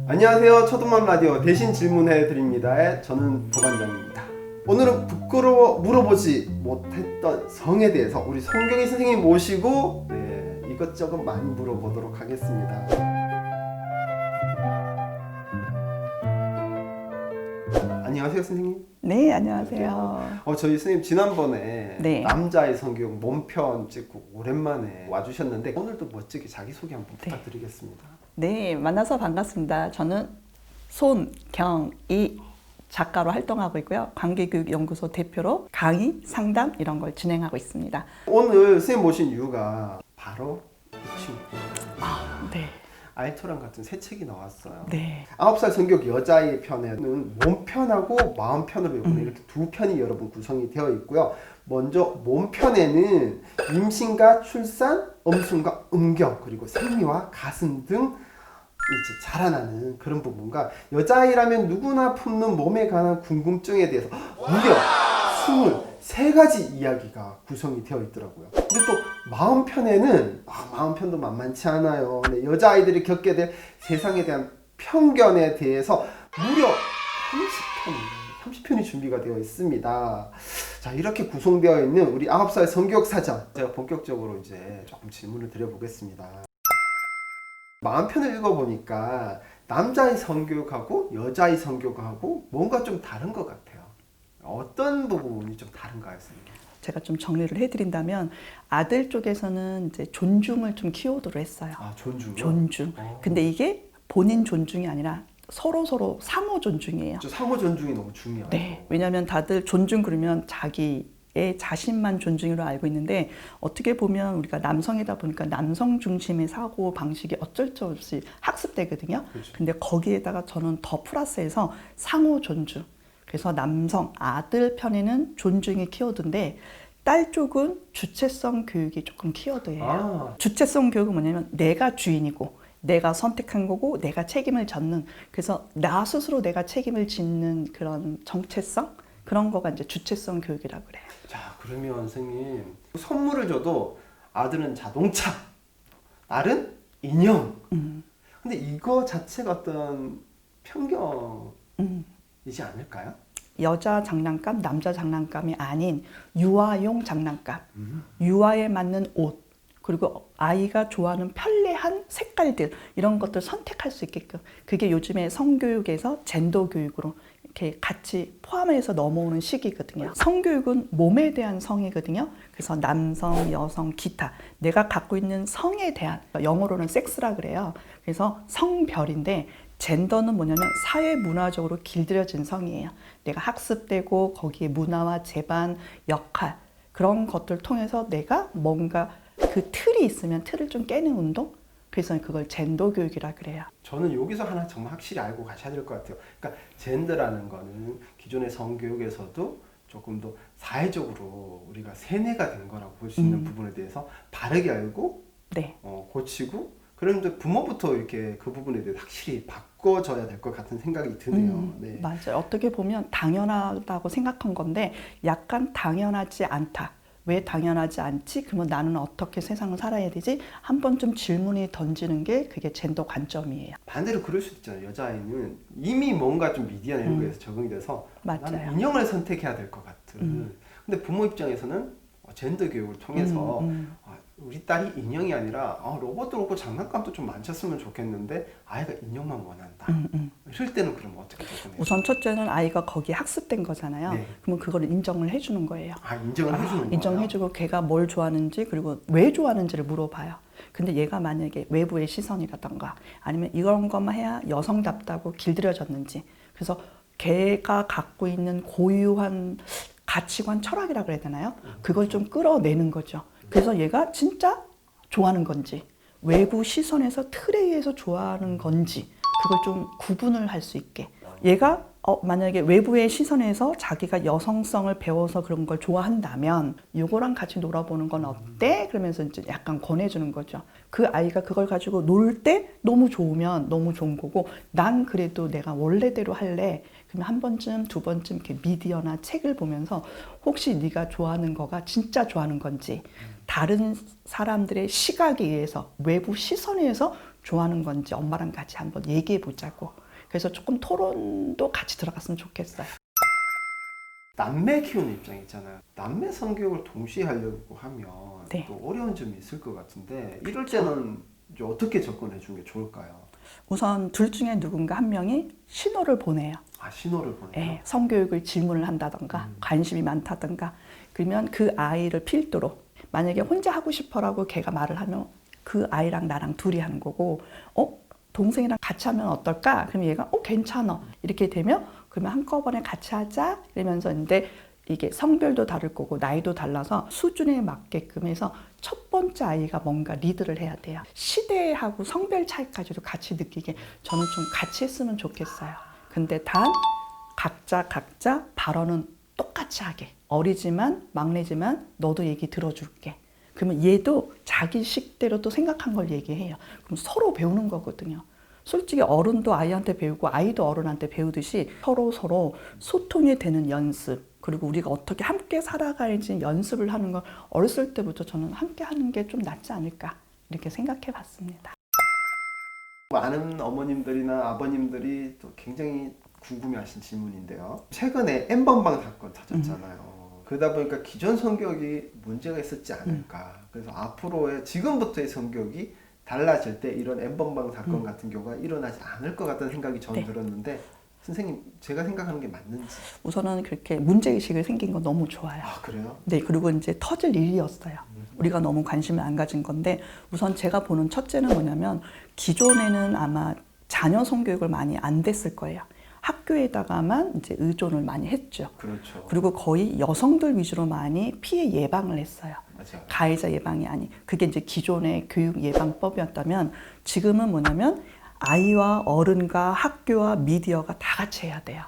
안녕하세요. 초등맘 라디오 대신 질문해 드립니다의 저는 도반장입니다. 오늘은 부끄러워 물어보지 못했던 성에 대해서 우리 성경희 선생님 모시고 이것저것 많이 물어보도록 하겠습니다. 안녕하세요, 선생님. 네, 안녕하세요. 저희 선생님 지난번에 네. 남자의 성경 몸편 찍고 오랜만에 와주셨는데 오늘도 멋지게 자기소개 한번 부탁드리겠습니다. 네, 만나서 반갑습니다. 저는 손경희 작가로 활동하고 있고요. 관계교육연구소 대표로 강의, 상담 이런 걸 진행하고 있습니다. 오늘 선생님 모신 이유가 바로 이 친구 네. 알토란 같은 새 책이 나왔어요. 네. 9살 성격 여자의 편에는 몸편하고 마음편으로 이렇게 두 편이 여러분 구성이 되어 있고요. 먼저 몸편에는 임신과 출산, 엄순과 음경, 그리고 생리와 가슴 등 이제 자라나는 그런 부분과 여자아이라면 누구나 품는 몸에 관한 궁금증에 대해서 무려 23가지 이야기가 구성이 되어 있더라고요. 근데 또 마음편에는 마음편도 만만치 않아요. 네, 여자아이들이 겪게 될 세상에 대한 편견에 대해서 무려 30편이 준비가 되어 있습니다. 자, 이렇게 구성되어 있는 우리 9살 성격 사전, 제가 본격적으로 이제 조금 질문을 드려보겠습니다. 마음편을 읽어보니까 남자의 성교육하고 여자의 성교육하고 뭔가 좀 다른 것 같아요. 어떤 부분이 좀 다른가요, 선생님? 제가 좀 정리를 해드린다면 아들 쪽에서는 이제 존중을 좀 키워드로 했어요. 존중이요? 존중. 근데 이게 본인 존중이 아니라 서로 상호 존중이에요. 상호 존중이 너무 중요하죠. 네. 왜냐하면 다들 존중 그러면 자기의 자신만 존중으로 알고 있는데 어떻게 보면 우리가 남성이다 보니까 남성 중심의 사고 방식이 어쩔 수 없이 학습되거든요. 그렇죠. 근데 거기에다가 저는 더 플러스해서 상호 존중. 그래서 남성 아들 편에는 존중이 키워드인데 딸 쪽은 주체성 교육이 조금 키워드예요. 주체성 교육은 뭐냐면 내가 주인이고 내가 선택한 거고 내가 책임을 졌는, 그래서 나 스스로 내가 책임을 짓는 그런 정체성, 그런 거가 이제 주체성 교육이라고 그래요. 자, 그러면 선생님 선물을 줘도 아들은 자동차, 딸은 인형. 근데 이거 자체가 어떤 편견이지 않을까요? 여자 장난감, 남자 장난감이 아닌 유아용 장난감, 유아에 맞는 옷, 그리고 아이가 좋아하는 편리한 색깔들, 이런 것들 선택할 수 있게끔, 그게 요즘에 성교육에서 젠더 교육으로 이렇게 같이 포함해서 넘어오는 시기거든요. 성교육은 몸에 대한 성이거든요. 그래서 남성, 여성, 기타, 내가 갖고 있는 성에 대한, 영어로는 섹스라 그래요. 그래서 성별인데 젠더는 뭐냐면 사회 문화적으로 길들여진 성이에요. 내가 학습되고 거기에 문화와 제반, 역할, 그런 것들을 통해서 내가 뭔가 그 틀이 있으면 틀을 좀 깨는 운동? 그래서 그걸 젠더 교육이라 그래요. 저는 여기서 하나 정말 확실히 알고 가셔야 될 것 같아요. 그러니까 젠더라는 거는 기존의 성교육에서도 조금 더 사회적으로 우리가 세뇌가 된 거라고 볼 수 있는 부분에 대해서 바르게 알고 네. 고치고, 그런데 부모부터 이렇게 그 부분에 대해 확실히 바꿔줘야 될 것 같은 생각이 드네요. 네. 맞아요. 어떻게 보면 당연하다고 생각한 건데 약간 당연하지 않다. 왜 당연하지 않지? 그러면 나는 어떻게 세상을 살아야 되지? 한 번쯤 질문이 던지는 게 그게 젠더 관점이에요. 반대로 그럴 수도 있잖아요. 여자아이는 이미 뭔가 좀 미디어 이런 거에서 적응이 돼서 맞아요. 나는 인형을 선택해야 될 것 같은. 근데 부모 입장에서는 젠더 교육을 통해서 우리 딸이 인형이 아니라 로봇도 그렇고 장난감도 좀 많쳤으면 좋겠는데 아이가 인형만 원한다. 이럴 때는 그럼 어떻게 적응해요? 우선 첫째는 아이가 거기에 학습된 거잖아요. 네. 그러면 그걸 인정을 해주는 거예요. 인정을 해주는 거예요? 인정해주고 걔가 뭘 좋아하는지 그리고 왜 좋아하는지를 물어봐요. 근데 얘가 만약에 외부의 시선이라던가 아니면 이런 것만 해야 여성답다고 길들여졌는지, 그래서 걔가 갖고 있는 고유한 가치관, 철학이라 그래야 되나요? 그걸 좀 끌어내는 거죠. 그래서 얘가 진짜 좋아하는 건지 외부 시선에서 틀에 의해서 좋아하는 건지 그걸 좀 구분을 할 수 있게, 얘가 만약에 외부의 시선에서 자기가 여성성을 배워서 그런 걸 좋아한다면 요거랑 같이 놀아보는 건 어때? 그러면서 이제 약간 권해주는 거죠. 그 아이가 그걸 가지고 놀 때 너무 좋으면 너무 좋은 거고, 난 그래도 내가 원래대로 할래. 그러면 한 번쯤, 두 번쯤 이렇게 미디어나 책을 보면서 혹시 네가 좋아하는 거가 진짜 좋아하는 건지, 다른 사람들의 시각에 의해서, 외부 시선에 의해서 좋아하는 건지 엄마랑 같이 한번 얘기해 보자고. 그래서 조금 토론도 같이 들어갔으면 좋겠어요. 남매 키우는 입장 있잖아요. 남매 성교육을 동시에 하려고 하면 네. 또 어려운 점이 있을 것 같은데 이럴 때는 이제 어떻게 접근해 주는 게 좋을까요? 우선 둘 중에 누군가 한 명이 신호를 보내요. 아, 신호를 보내요? 네, 성교육을 질문을 한다던가 관심이 많다던가 그러면 그 아이를 필두로 만약에 혼자 하고 싶어라고 걔가 말을 하면 그 아이랑 나랑 둘이 하는 거고 동생이랑 같이 하면 어떨까? 그럼 얘가 괜찮아 이렇게 되면 그러면 한꺼번에 같이 하자 이러면서 근데 이게 성별도 다를 거고 나이도 달라서 수준에 맞게끔 해서 첫 번째 아이가 뭔가 리드를 해야 돼요. 시대하고 성별 차이까지도 같이 느끼게 저는 좀 같이 했으면 좋겠어요. 근데 단 각자 발언은 똑같이 하게. 어리지만 막내지만 너도 얘기 들어줄게. 그러면 얘도 자기 식대로 또 생각한 걸 얘기해요. 그럼 서로 배우는 거거든요. 솔직히 어른도 아이한테 배우고 아이도 어른한테 배우듯이 서로 소통이 되는 연습 그리고 우리가 어떻게 함께 살아가야지 연습을 하는 걸 어렸을 때부터 저는 함께 하는 게 좀 낫지 않을까 이렇게 생각해 봤습니다. 많은 어머님들이나 아버님들이 또 굉장히 궁금해하신 질문인데요. 최근에 N번방 사건 터졌잖아요. 그러다 보니까 기존 성교육이 문제가 있었지 않을까. 그래서 앞으로의 지금부터의 성교육이 달라질 때 이런 N번방 사건 같은 경우가 일어나지 않을 것 같다는 생각이 저는 들었는데 선생님 제가 생각하는 게 맞는지. 우선은 그렇게 문제의식을 생긴 건 너무 좋아요. 아, 그래요? 네, 그리고 이제 터질 일이었어요. 우리가 너무 관심을 안 가진 건데 우선 제가 보는 첫째는 뭐냐면 기존에는 아마 자녀 성교육을 많이 안 됐을 거예요. 학교에다가만 이제 의존을 많이 했죠. 그렇죠. 그리고 거의 여성들 위주로 많이 피해 예방을 했어요. 맞아요. 가해자 예방이 아닌 그게 이제 기존의 교육 예방법이었다면 지금은 뭐냐면 아이와 어른과 학교와 미디어가 다 같이 해야 돼요.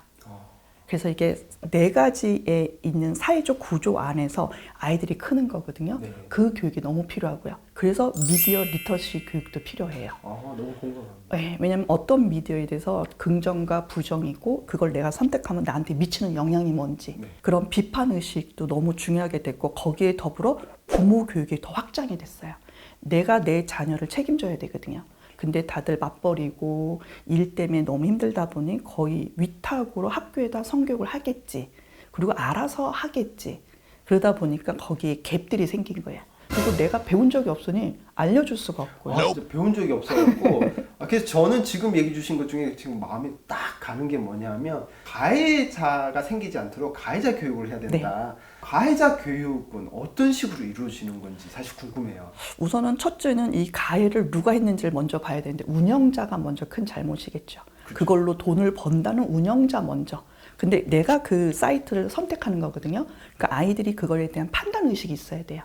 그래서 이게 네 가지에 있는 사회적 구조 안에서 아이들이 크는 거거든요. 네. 그 교육이 너무 필요하고요. 그래서 미디어 리터시 교육도 필요해요. 너무 공감합니다. 네, 왜냐면 어떤 미디어에 대해서 긍정과 부정이고 그걸 내가 선택하면 나한테 미치는 영향이 뭔지 네. 그런 비판 의식도 너무 중요하게 됐고 거기에 더불어 부모 교육이 더 확장이 됐어요. 내가 내 자녀를 책임져야 되거든요. 근데 다들 맞벌이고 일 때문에 너무 힘들다 보니 거의 위탁으로 학교에다 성교육을 하겠지. 그리고 알아서 하겠지. 그러다 보니까 거기에 갭들이 생긴 거예요. 그리고 내가 배운 적이 없으니 알려줄 수가 없고요. 진짜 배운 적이 없어갖고 그래서 저는 지금 얘기 주신 것 중에 지금 마음이 딱 가는 게 뭐냐면 가해자가 생기지 않도록 가해자 교육을 해야 된다. 가해자 교육은 어떤 식으로 이루어지는 건지 사실 궁금해요. 우선은 첫째는 이 가해를 누가 했는지를 먼저 봐야 되는데 운영자가 먼저 큰 잘못이겠죠. 그걸로 돈을 번다는 운영자 먼저. 근데 내가 그 사이트를 선택하는 거거든요. 그러니까 아이들이 그거에 대한 판단 의식이 있어야 돼요.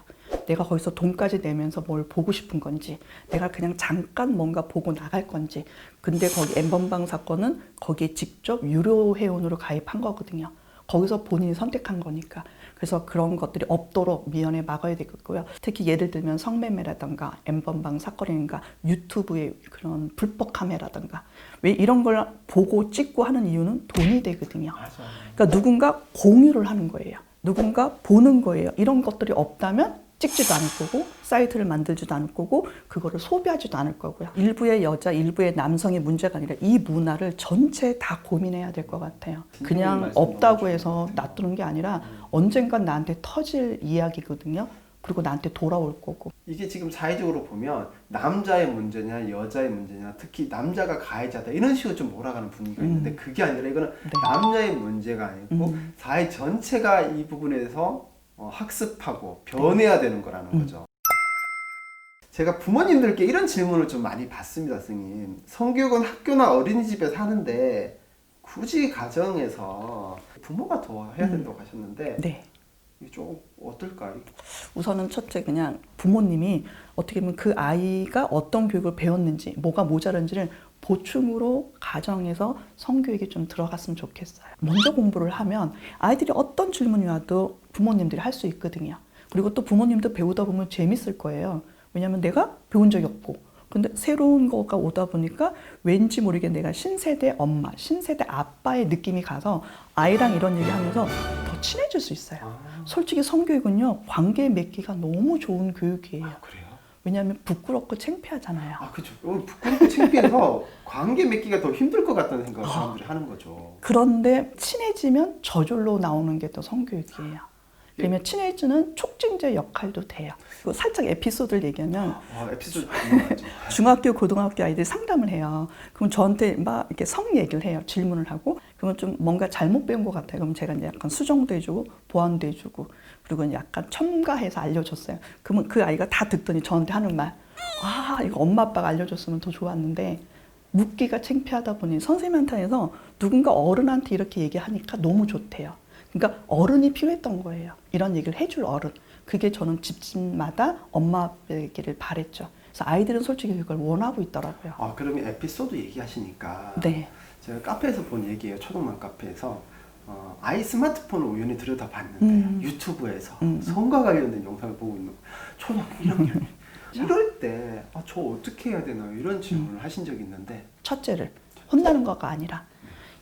내가 거기서 돈까지 내면서 뭘 보고 싶은 건지, 내가 그냥 잠깐 뭔가 보고 나갈 건지. 근데 거기 N번방 사건은 거기에 직접 유료 회원으로 가입한 거거든요. 거기서 본인이 선택한 거니까. 그래서 그런 것들이 없도록 미연에 막아야 되겠고요. 특히 예를 들면 성매매라든가 N번방 사건이니까 유튜브의 그런 불법 카메라든가 왜 이런 걸 보고 찍고 하는 이유는 돈이 되거든요. 그러니까 누군가 공유를 하는 거예요. 누군가 보는 거예요. 이런 것들이 없다면 찍지도 않을 거고 사이트를 만들지도 않을 거고 그거를 소비하지도 않을 거고요. 일부의 여자, 일부의 남성의 문제가 아니라 이 문화를 전체 다 고민해야 될 것 같아요. 그냥 없다고 해서 놔두는 게 아니라 언젠간 나한테 터질 이야기거든요. 그리고 나한테 돌아올 거고. 이게 지금 사회적으로 보면 남자의 문제냐 여자의 문제냐 특히 남자가 가해자다 이런 식으로 좀 몰아가는 분위기가 있는데 그게 아니라 이거는 남자의 문제가 아니고 사회 전체가 이 부분에 대해서 학습하고 변해야 되는 거라는 거죠. 제가 부모님들께 이런 질문을 좀 많이 받습니다, 선생님. 성교육은 학교나 어린이집에서 하는데 굳이 가정에서 부모가 더 해야 된다고 하셨는데 네. 이게 좀 어떨까요? 우선은 첫째 그냥 부모님이 어떻게 보면 그 아이가 어떤 교육을 배웠는지 뭐가 모자란지를 보충으로 가정에서 성교육이 좀 들어갔으면 좋겠어요. 먼저 공부를 하면 아이들이 어떤 질문이 와도 부모님들이 할 수 있거든요. 그리고 또 부모님도 배우다 보면 재밌을 거예요. 왜냐하면 내가 배운 적이 없고 근데 새로운 거가 오다 보니까 왠지 모르게 내가 신세대 엄마, 신세대 아빠의 느낌이 가서 아이랑 이런 얘기 하면서 더 친해질 수 있어요. 솔직히 성교육은요, 관계 맺기가 너무 좋은 교육이에요. 그래요? 왜냐하면 부끄럽고 창피하잖아요. 아, 그죠. 부끄럽고 창피해서 관계 맺기가 더 힘들 것 같다는 생각을 사람들이 하는 거죠. 그런데 친해지면 저절로 나오는 게 또 성교육이에요. 그러면 친해지는 촉진제 역할도 돼요. 그리고 살짝 에피소드를 얘기하면 에피소드 궁금하죠. 중학교, 고등학교 아이들이 상담을 해요. 그럼 저한테 막 이렇게 성 얘기를 해요. 질문을 하고. 그러면 좀 뭔가 잘못 배운 것 같아요. 그럼 제가 이제 약간 수정도 해주고, 보완도 해주고, 그리고 약간 첨가해서 알려줬어요. 그러면 그 아이가 다 듣더니 저한테 하는 말, 아, 이거 엄마 아빠가 알려줬으면 더 좋았는데, 묻기가 창피하다 보니 선생님한테 해서 누군가 어른한테 이렇게 얘기하니까 너무 좋대요. 그러니까 어른이 필요했던 거예요. 이런 얘기를 해줄 어른. 그게 저는 집집마다 엄마 아빠에게를 바랬죠. 그래서 아이들은 솔직히 그걸 원하고 있더라고요. 그러면 에피소드 얘기하시니까 네. 제가 카페에서 본 얘기예요. 초등만 카페에서 아이 스마트폰을 우연히 들여다봤는데 유튜브에서 성과 관련된 영상을 보고 있는 초등학교 1학년 이럴 때 저 어떻게 해야 되나요? 이런 질문을 하신 적이 있는데 첫째를 혼나는 거가 아니라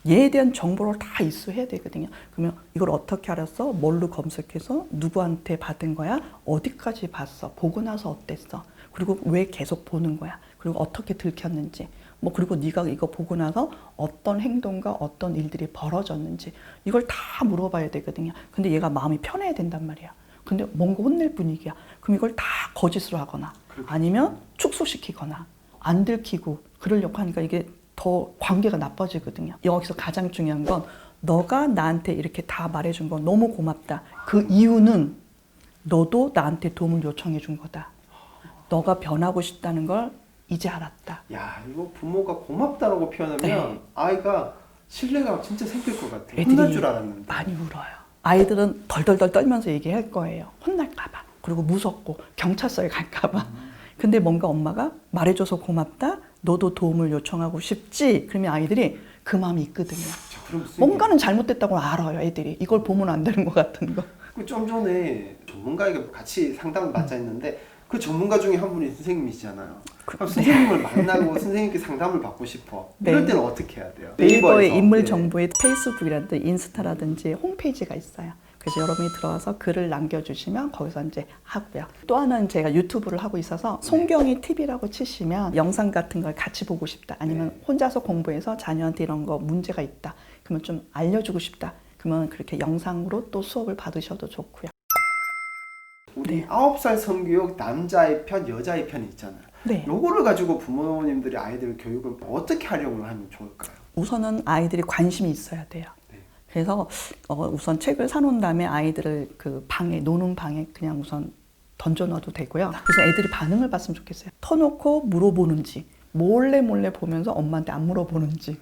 얘에 대한 정보를 다 입수해야 되거든요. 그러면 이걸 어떻게 알았어? 뭘로 검색해서 누구한테 받은 거야? 어디까지 봤어? 보고 나서 어땠어? 그리고 왜 계속 보는 거야? 그리고 어떻게 들켰는지 그리고 네가 이거 보고 나서 어떤 행동과 어떤 일들이 벌어졌는지 이걸 다 물어봐야 되거든요. 근데 얘가 마음이 편해야 된단 말이야. 근데 뭔가 혼낼 분위기야. 그럼 이걸 다 거짓으로 하거나 아니면 축소시키거나 안 들키고 그러려고 하니까 이게 더 관계가 나빠지거든요. 여기서 가장 중요한 건 너가 나한테 이렇게 다 말해준 건 너무 고맙다. 그 이유는 너도 나한테 도움을 요청해 준 거다. 너가 변하고 싶다는 걸 이제 알았다. 야, 이거 부모가 고맙다라고 표현하면 네. 아이가 신뢰가 진짜 생길 것 같아요. 애들이 혼날 줄 알았는데. 많이 울어요. 아이들은 덜덜덜 떨면서 얘기할 거예요. 혼날까 봐. 그리고 무섭고 경찰서에 갈까 봐. 근데 뭔가 엄마가 말해줘서 고맙다. 너도 도움을 요청하고 싶지? 그러면 아이들이 그 마음이 있거든요. 뭔가는 잘못됐다고 알아요, 애들이. 이걸 보면 안 되는 것 같은 거. 좀 전에 전문가에게 같이 상담을 맡아 했는데 그 전문가 중에 한 분이 선생님이시잖아요. 그럼 선생님을 만나고 선생님께 상담을 받고 싶어. 이럴 때는 어떻게 해야 돼요? 네이버의 인물 정보에 페이스북이라든지 인스타라든지 홈페이지가 있어요. 그래서 여러분이 들어와서 글을 남겨주시면 거기서 이제 하고요. 또 하나는 제가 유튜브를 하고 있어서 송경이 TV라고 치시면 영상 같은 걸 같이 보고 싶다. 아니면 혼자서 공부해서 자녀한테 이런 거 문제가 있다. 그러면 좀 알려주고 싶다. 그러면 그렇게 영상으로 또 수업을 받으셔도 좋고요. 우리 9살 성교육 남자의 편, 여자의 편이 있잖아요. 네. 요거를 가지고 부모님들이 아이들 교육을 어떻게 활용을 하면 좋을까요? 우선은 아이들이 관심이 있어야 돼요. 그래서 우선 책을 사놓은 다음에 아이들을 그 방에 노는 방에 그냥 우선 던져놔도 되고요. 그래서 애들이 반응을 봤으면 좋겠어요. 터놓고 물어보는지 몰래 보면서 엄마한테 안 물어보는지.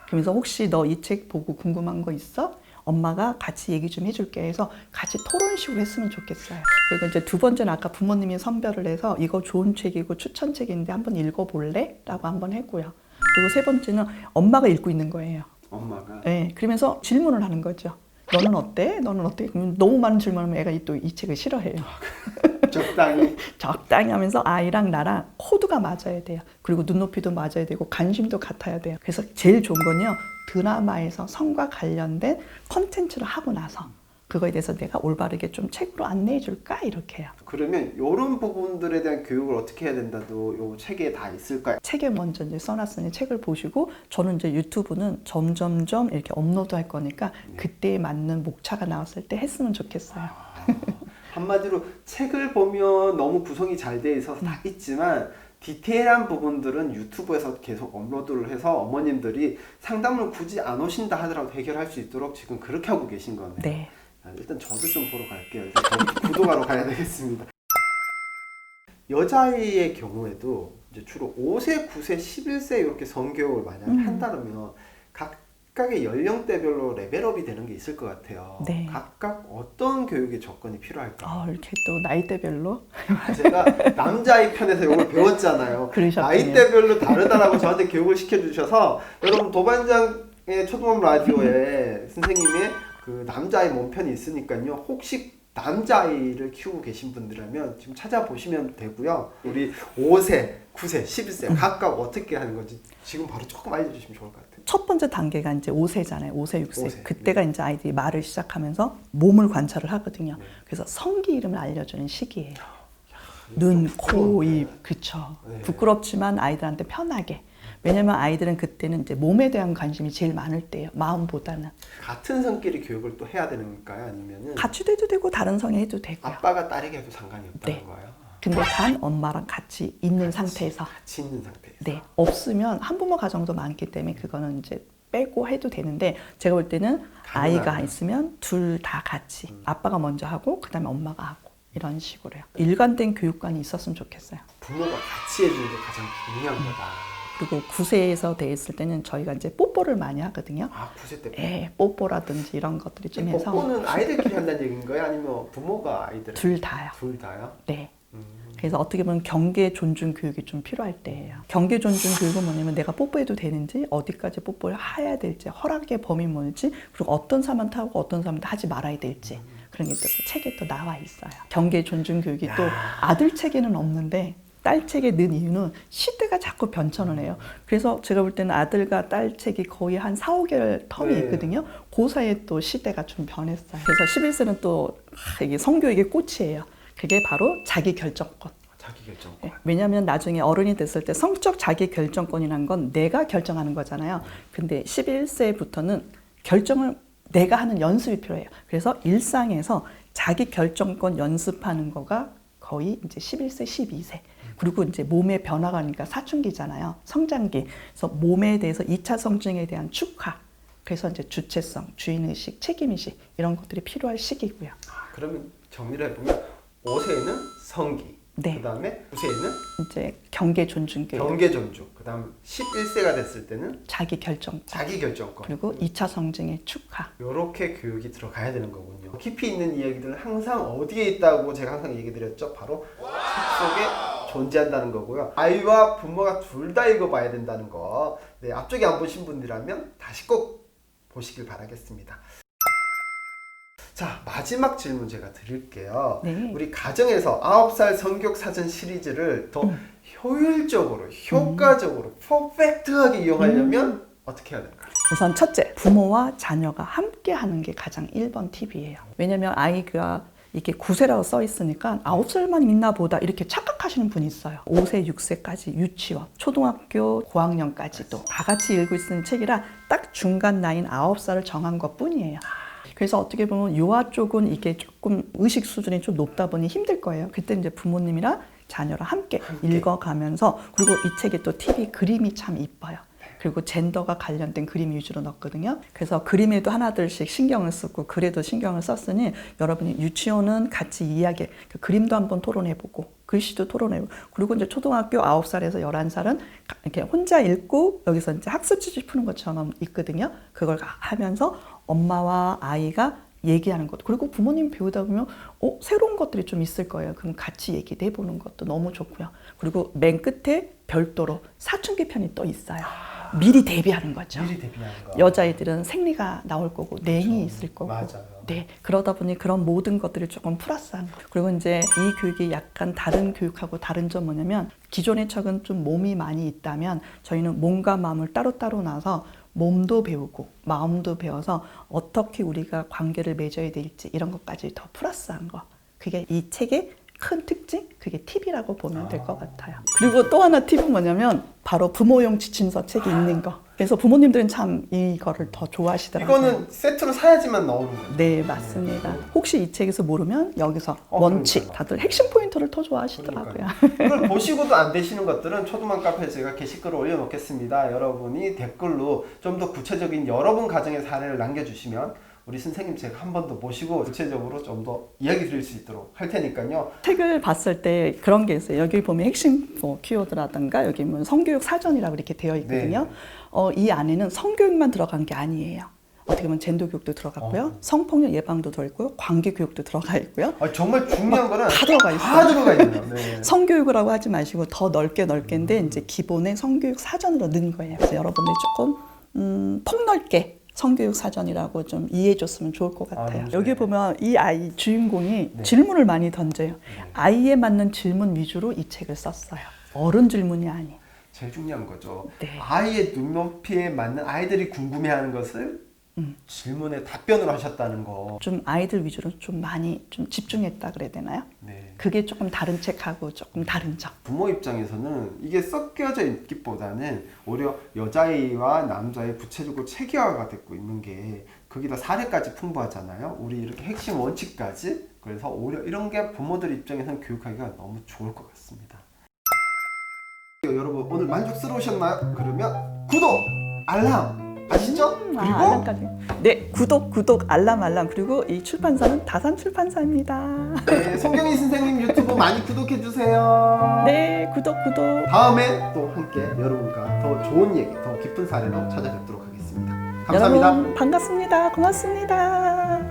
그러면서 혹시 너 이 책 보고 궁금한 거 있어? 엄마가 같이 얘기 좀 해줄게 해서 같이 토론식으로 했으면 좋겠어요. 그리고 이제 두 번째는 아까 부모님이 선별을 해서 이거 좋은 책이고 추천책인데 한번 읽어볼래? 라고 한번 했고요. 그리고 세 번째는 엄마가 읽고 있는 거예요. 엄마가? 네, 그러면서 질문을 하는 거죠. 너는 어때? 너는 어때? 그러면 너무 많은 질문을 하면 애가 또 이 책을 싫어해요. 적당히 하면서 아이랑 나랑 코드가 맞아야 돼요. 그리고 눈높이도 맞아야 되고 관심도 같아야 돼요. 그래서 제일 좋은 건요. 드라마에서 성과 관련된 컨텐츠를 하고 나서 그거에 대해서 내가 올바르게 좀 책으로 안내해 줄까? 이렇게 해요. 그러면 이런 부분들에 대한 교육을 어떻게 해야 된다도 요 책에 다 있을까요? 책에 먼저 이제 써놨으니 책을 보시고 저는 이제 유튜브는 점점점 이렇게 업로드할 거니까 그때에 맞는 목차가 나왔을 때 했으면 좋겠어요. 한마디로 책을 보면 너무 구성이 잘 돼 있어서 다 있지만 디테일한 부분들은 유튜브에서 계속 업로드를 해서 어머님들이 상담을 굳이 안 오신다 하더라도 해결할 수 있도록 지금 그렇게 하고 계신 거네요. 네. 일단 저도 좀 보러 갈게요. 일단 구독하러 가야 되겠습니다. 여자아이의 경우에도 이제 주로 5세, 9세, 11세 이렇게 성교육을 만약에 한다면 각각의 연령대별로 레벨업이 되는 게 있을 것 같아요. 네. 각각 어떤 교육의 접근이 필요할까요? 이렇게 또 나이대별로? 제가 남자아이 편에서 이걸 배웠잖아요. 그러셨군요. 나이대별로 다르다라고 저한테 교육을 시켜주셔서 여러분 도반장의 초등업 라디오에 선생님의 그 남자아이 몸편이 있으니까요. 혹시 남자아이를 키우고 계신 분들이라면 지금 찾아보시면 되고요. 우리 5세, 9세, 11세 각각 어떻게 하는 건지 지금 바로 조금 알려주시면 좋을 것 같아요. 첫 번째 단계가 이제 5세잖아요. 5세, 6세. 5세. 그때가 이제 아이들이 말을 시작하면서 몸을 관찰을 하거든요. 그래서 성기 이름을 알려주는 시기예요. 눈, 코, 부끄러운데. 입, 그쵸. 네. 부끄럽지만 아이들한테 편하게. 왜냐면 아이들은 그때는 이제 몸에 대한 관심이 제일 많을 때예요. 마음보다는. 같은 성끼리 교육을 또 해야 되는가요? 아니면은 같이도 해도 되고 다른 성에 해도 되고요. 아빠가 딸에게 해도 상관이 없다는 네. 거예요? 근데 단 엄마랑 같이 있는 상태에서. 같이 있는 상태에서. 네. 없으면 한부모 가정도 많기 때문에 그거는 이제 빼고 해도 되는데 제가 볼 때는 아이가 가능하면. 있으면 둘 다 같이 아빠가 먼저 하고 그다음에 엄마가 하고 이런 식으로요. 일관된 교육관이 있었으면 좋겠어요. 부모가 같이 해주는 게 가장 중요한 거다. 그리고 9세에서 돼 있을 때는 저희가 이제 뽀뽀를 많이 하거든요. 아, 9세 때. 예, 뽀뽀라든지 이런 것들이 좀 해서 뽀뽀는 아이들끼리 한다는 얘기인 거예요? 아니면 부모가 아이들? 둘 다요. 둘 다요? 네. 그래서 어떻게 보면 경계 존중 교육이 좀 필요할 때예요. 경계 존중 교육은 뭐냐면 내가 뽀뽀해도 되는지, 어디까지 뽀뽀를 해야 될지, 허락의 범위 뭔지, 그리고 어떤 사람한테 하고 어떤 사람한테 하지 말아야 될지 그런 게 또 책에 또 나와 있어요. 경계 존중 교육이 또 아들 책에는 없는데 딸 책에 넣은 이유는 시대가 자꾸 변천을 해요. 그래서 제가 볼 때는 아들과 딸 책이 거의 한 4, 5개월 텀이 네. 있거든요. 그 사이에 또 시대가 좀 변했어요. 그래서 11세는 또 이게 성교육의 꽃이에요. 그게 바로 자기 결정권. 자기 결정권. 네. 왜냐하면 나중에 어른이 됐을 때 성적 자기 결정권이라는 건 내가 결정하는 거잖아요. 근데 11세부터는 결정을 내가 하는 연습이 필요해요. 그래서 일상에서 자기 결정권 연습하는 거가 거의 이제 11세, 12세. 그리고 이제 몸의 변화가 오니까 사춘기잖아요. 성장기. 그래서 몸에 대해서 2차 성징에 대한 축하. 그래서 이제 주체성, 주인의식, 책임의식 이런 것들이 필요할 시기고요. 아, 그러면 정리를 해보면 5세는 성기, 네. 그 다음에 9세는 이제 경계 존중 교육, 경계 존중, 그 다음 11세가 됐을 때는 자기 결정권, 자기 결정권. 그리고 2차 성징의 축하. 이렇게 교육이 들어가야 되는 거군요. 깊이 있는 이야기들은 항상 어디에 있다고 제가 항상 얘기 드렸죠? 바로 책 속에 존재한다는 거고요. 아이와 부모가 둘 다 읽어봐야 된다는 거. 네, 앞쪽에 안 보신 분이라면 다시 꼭 보시길 바라겠습니다. 자, 마지막 질문 제가 드릴게요. 네. 우리 가정에서 9살 성교육 사전 시리즈를 더 효율적으로, 효과적으로, 퍼펙트하게 이용하려면 어떻게 해야 될까요? 우선 첫째, 부모와 자녀가 함께 하는 게 가장 1번 팁이에요. 왜냐면 아이가 이게 9세라고 써 있으니까 9살만 있나 보다 이렇게 착각하시는 분이 있어요. 5세, 6세까지 유치원, 초등학교 고학년까지도 다 같이 읽고 있는 책이라 딱 중간 나이인 9살을 정한 것 뿐이에요. 그래서 어떻게 보면 유아 쪽은 이게 조금 의식 수준이 좀 높다 보니 힘들 거예요. 그때 이제 부모님이랑 자녀랑 함께 읽어가면서, 그리고 이 책에 또 팁이 그림이 참 이뻐요. 그리고 젠더가 관련된 그림 위주로 넣었거든요. 그래서 그림에도 하나둘씩 신경을 쓰고 글에도 신경을 썼으니 여러분이 유치원은 같이 이야기, 그 그림도 한번 토론해보고 글씨도 토론해보고, 그리고 이제 초등학교 9살에서 11살은 이렇게 혼자 읽고 여기서 이제 학습 지식 푸는 것처럼 있거든요. 그걸 하면서 엄마와 아이가 얘기하는 것, 그리고 부모님 배우다 보면 새로운 것들이 좀 있을 거예요. 그럼 같이 얘기도 해보는 것도 너무 좋고요. 그리고 맨 끝에 별도로 사춘기 편이 또 있어요. 미리 대비하는 거죠. 미리 대비하는 거. 여자애들은 생리가 나올 거고 냉이 있을 거고. 맞아요. 네, 그러다 보니 그런 모든 것들이 조금 플러스한 거. 그리고 이제 이 교육이 약간 다른 교육하고 다른 점 뭐냐면, 기존의 책은 좀 몸이 많이 있다면 저희는 몸과 마음을 따로따로 놔서 몸도 배우고 마음도 배워서 어떻게 우리가 관계를 맺어야 될지 이런 것까지 더 플러스한 거. 그게 이 책의 큰 특징? 그게 팁이라고 보면 될 것 같아요. 그리고 또 하나 팁은 뭐냐면 바로 부모용 지침서 책이 있는 거. 그래서 부모님들은 참 이거를 더 좋아하시더라고요. 이거는 세트로 사야지만 나오는 거죠. 네, 맞습니다. 혹시 이 책에서 모르면 여기서 원칙, 그러니까요. 다들 핵심 포인트를 더 좋아하시더라고요. 이걸 보시고도 안 되시는 것들은 초등반 카페에 제가 게시글을 올려놓겠습니다. 여러분이 댓글로 좀 더 구체적인 여러분 가정의 사례를 남겨주시면 우리 선생님 제가 한 번 더 모시고 구체적으로 좀 더 이야기 드릴 수 있도록 할 테니까요. 책을 봤을 때 그런 게 있어요. 여기 보면 핵심 키워드라든가 여기 보면 성교육 사전이라고 이렇게 되어 있거든요. 네. 이 안에는 성교육만 들어간 게 아니에요. 어떻게 보면 젠더 교육도 들어갔고요. 성폭력 예방도 들어있고요. 관계 교육도 들어가 있고요. 정말 중요한 거는 다 들어가 있어요. 다 들어가 있네요. 네. 성교육이라고 하지 마시고 더 넓게인데 이제 기본의 성교육 사전으로 넣은 거예요. 그래서 여러분들이 조금 폭넓게 성교육 사전이라고 좀 이해해줬으면 좋을 것 같아요. 네. 여기 보면 이 아이 주인공이 네. 질문을 많이 던져요. 아이에 맞는 질문 위주로 이 책을 썼어요. 어른 질문이 아니에요. 제일 중요한 거죠. 네. 아이의 눈높이에 맞는 아이들이 궁금해하는 것을 질문에 답변을 하셨다는 거. 좀 아이들 위주로 좀 많이 좀 집중했다 그래야 되나요? 네. 그게 조금 다른 책하고 조금 다른 점. 부모 입장에서는 이게 섞여져 있기보다는 오히려 여자아이와 남자아이 구체적으로 체계화가 되고 있는 게 거기다 사례까지 풍부하잖아요. 우리 이렇게 핵심 원칙까지. 그래서 오히려 이런 게 부모들 입장에서는 교육하기가 너무 좋을 것 같습니다. 여러분 오늘 만족스러우셨나요? 그러면 구독, 알람 아시죠? 그리고 알람까지. 네, 구독, 알람 그리고 이 출판사는 다산 출판사입니다. 네, 송경희 선생님 유튜브 많이 구독해 주세요. 네, 구독. 다음에 또 함께 여러분과 더 좋은 얘기, 더 깊은 사례로 찾아뵙도록 하겠습니다. 감사합니다. 여러분 반갑습니다. 고맙습니다.